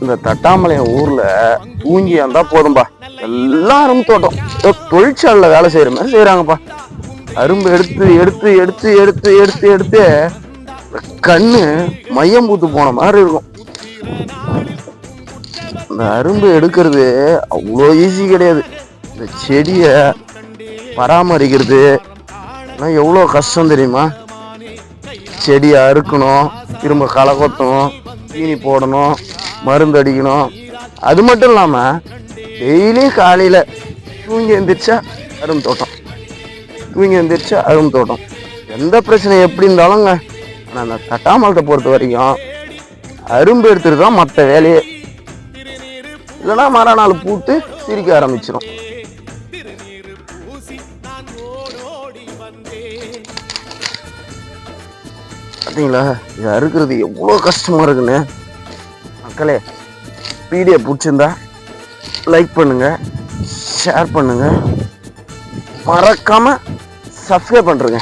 இந்த தட்டாமலையன் ஊர்ல தூங்கி இருந்தா போதும்பா, எல்லாம் அரும்பு தோட்டம். தொழிற்சாலைல வேலை செய்யற மாதிரி செய்யறாங்கப்பா. அரும்பு எடுத்து எடுத்து எடுத்து எடுத்து எடுத்து எடுத்து கண்ணு மையம் பூத்து போன மாதிரி இருக்கும். இந்த அரும்பு எடுக்கிறது அவ்வளோ ஈஸி கிடையாது. இந்த செடிய பராமரிக்கிறது எவ்வளோ கஷ்டம் தெரியுமா? செடியை அறுக்கணும், திரும்ப களை கொத்தணும், தீனி போடணும், மருந்து அடிக்கணும். அது மட்டும் இல்லாம டெய்லியும் காலையில தூங்கி எழுந்திரிச்சா அரும்பு தோட்டம், தூங்கி எழுந்திரிச்சா அரும்பு தோட்டம். எந்த பிரச்சனை எப்படி இருந்தாலுங்க, ஆனா அந்த தட்டாமலத்தை பொறுத்த வரைக்கும் அரும்பு எடுத்துட்டு தான் மற்ற வேலையே. இல்லைன்னா மறுநாள் பூத்து சிரிக்க ஆரம்பிச்சிடும். பார்த்தீங்களா, இது அறுக்கிறது எவ்வளோ கஷ்டமா இருக்குன்னு. மக்களே, வீடியோ பிடிச்சிருந்தா லைக் பண்ணுங்க, ஷேர் பண்ணுங்க, மறக்காம சப்ஸ்கிரைப் பண்ணுறேங்க.